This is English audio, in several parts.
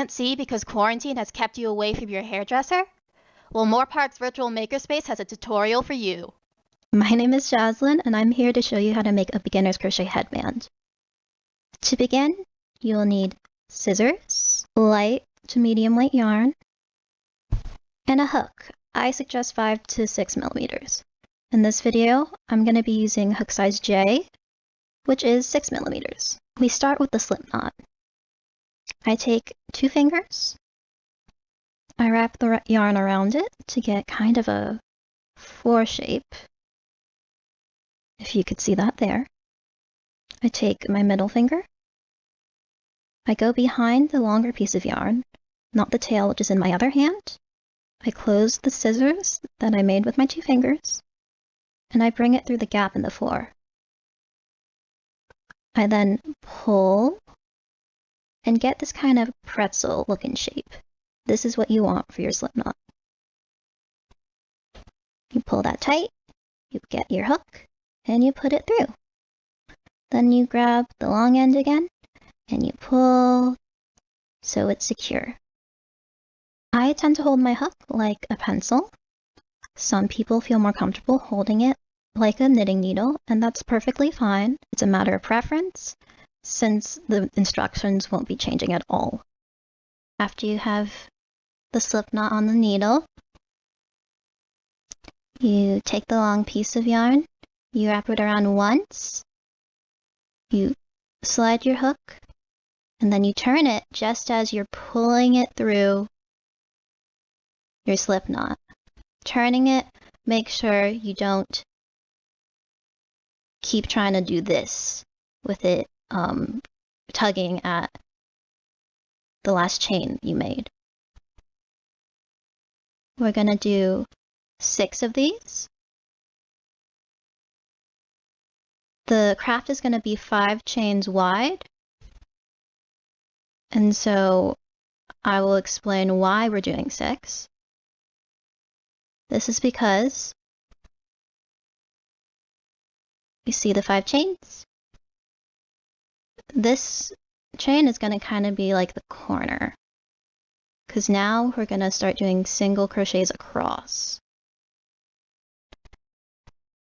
can't see because quarantine has kept you away from your hairdresser? Well, Moorpark's virtual makerspace has a tutorial for you. My name is Jocelyn, and I'm here to show you how to make a beginner's crochet headband. To begin, you'll need scissors, light to medium weight yarn, and a hook. I suggest 5 to 6 millimeters. In this video, I'm going to be using hook size J, which is 6 millimeters. We start with the slip knot. I take 2 fingers, I wrap the yarn around it to get kind of a 4 shape, if you could see that there. I take my middle finger, I go behind the longer piece of yarn, not the tail which is in my other hand. I close the scissors that I made with my 2 fingers, and I bring it through the gap in the 4. I then pull and get this kind of pretzel looking shape. This is what you want for your slip knot. You pull that tight, you get your hook, and you put it through. Then you grab the long end again, and you pull so it's secure. I tend to hold my hook like a pencil. Some people feel more comfortable holding it like a knitting needle, and that's perfectly fine. It's a matter of preference, since the instructions won't be changing at all. After you have the slip knot on the needle, you take the long piece of yarn, you wrap it around once, you slide your hook, and then you turn it just as you're pulling it through your slip knot. Turning it, make sure you don't keep trying to do this with it tugging at the last chain you made. We're going to do 6 of these. The craft is going to be 5 chains wide, and so I will explain why we're doing 6. This is because you see the 5 chains? This chain is going to kind of be like the corner, because now we're going to start doing single crochets across.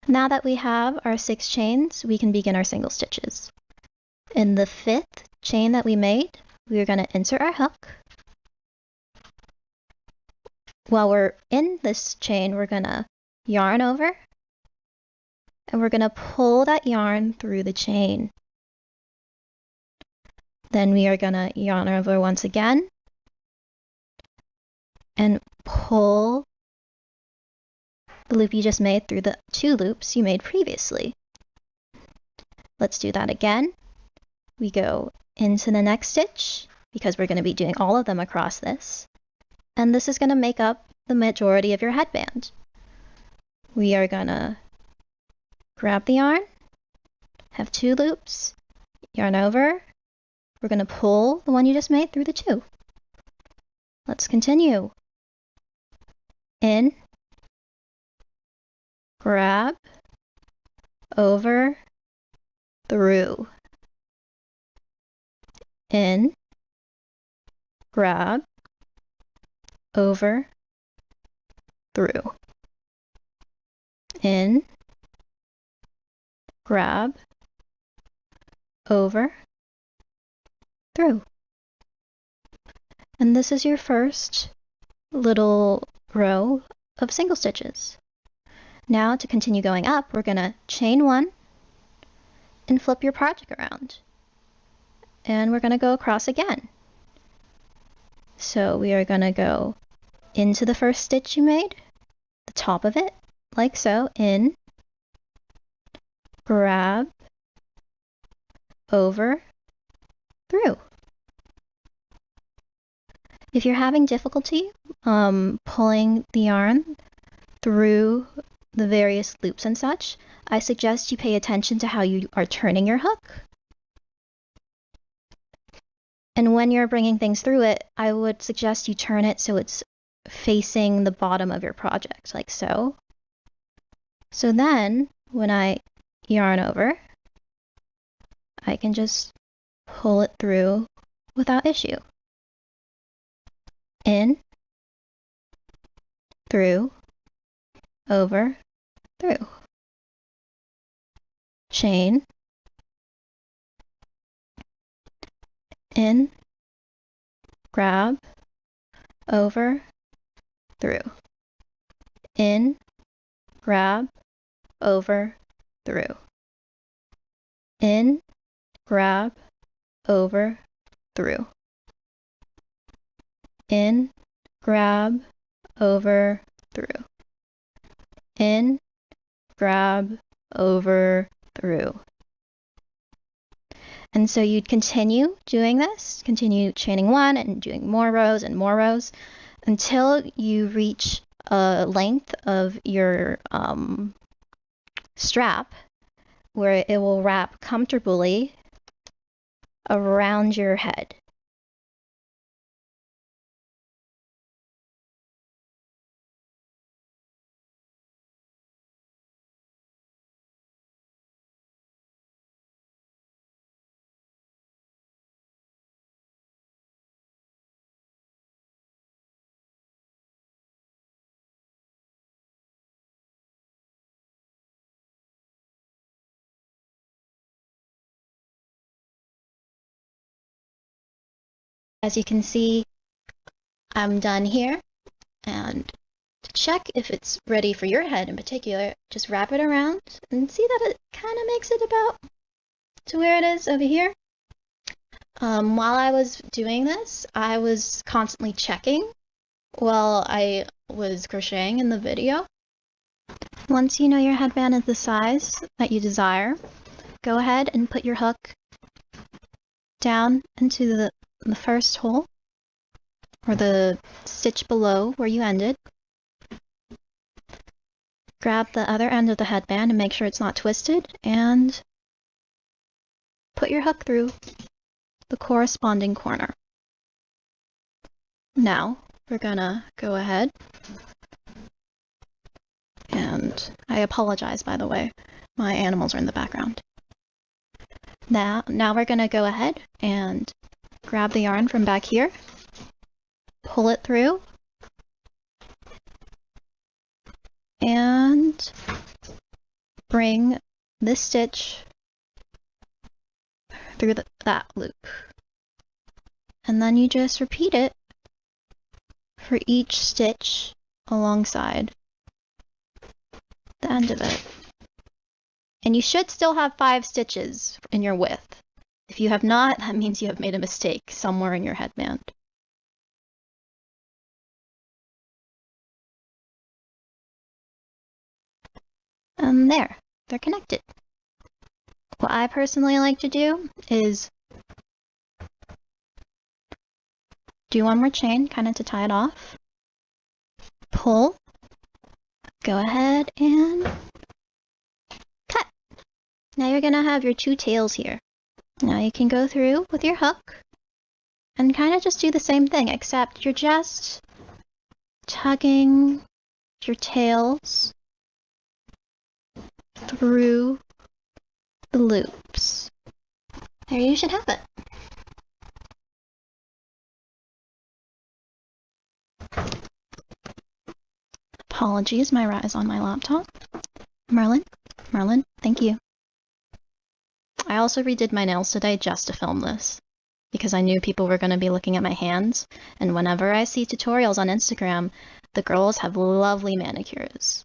Now that we have our 6 chains, we can begin our single stitches. In the 5th chain that we made, we are going to insert our hook. While we're in this chain, we're going to yarn over, and we're going to pull that yarn through the chain. Then we are going to yarn over once again and pull the loop you just made through the 2 loops you made previously. Let's do that again. We go into the next stitch because we're going to be doing all of them across this. And this is going to make up the majority of your headband. We are going to grab the yarn, have 2 loops, yarn over. We're going to pull the one you just made through the 2. Let's continue. In, grab, over, through. In, grab, over, through. In, grab, over, through. And this is your first little row of single stitches. Now to continue going up, we're going to chain 1 and flip your project around. And we're going to go across again. So we are going to go into the first stitch you made, the top of it, like so, in, grab, over, through. If you're having difficulty pulling the yarn through the various loops and such, I suggest you pay attention to how you are turning your hook. And when you're bringing things through it, I would suggest you turn it so it's facing the bottom of your project, like so. So then, when I yarn over, I can just pull it through without issue. in, through, over, through. Chain, in, grab, over, through. In, grab, over, through. In, grab, over, through. In, grab, over, through. In, grab, over, through. And so you'd continue doing this, continue chaining one and doing more rows and more rows until you reach a length of your strap where it will wrap comfortably around your head. As you can see, I'm done here, and to check if it's ready for your head in particular, just wrap it around and see that it kind of makes it about to where it is over here. While I was doing this, I was constantly checking while I was crocheting in the video. Once you know your headband is the size that you desire, go ahead and put your hook down into the first hole, or the stitch below where you ended. Grab the other end of the headband and make sure it's not twisted, and put your hook through the corresponding corner. Now, we're gonna go ahead, and I apologize, by the way, my animals are in the background. Now we're gonna go ahead and grab the yarn from back here, pull it through, and bring this stitch through that loop. And then you just repeat it for each stitch alongside the end of it. And you should still have 5 stitches in your width. If you have not, that means you have made a mistake somewhere in your headband. And there, they're connected. What I personally like to do is do one more chain, kind of to tie it off. Pull. Go ahead and cut. Now you're gonna have your 2 tails here. Now you can go through with your hook and kind of just do the same thing, except you're just tugging your tails through the loops. There you should have it. Apologies, my rat is on my laptop. Merlin, thank you. I also redid my nails today just to film this, because I knew people were going to be looking at my hands, and whenever I see tutorials on Instagram, the girls have lovely manicures.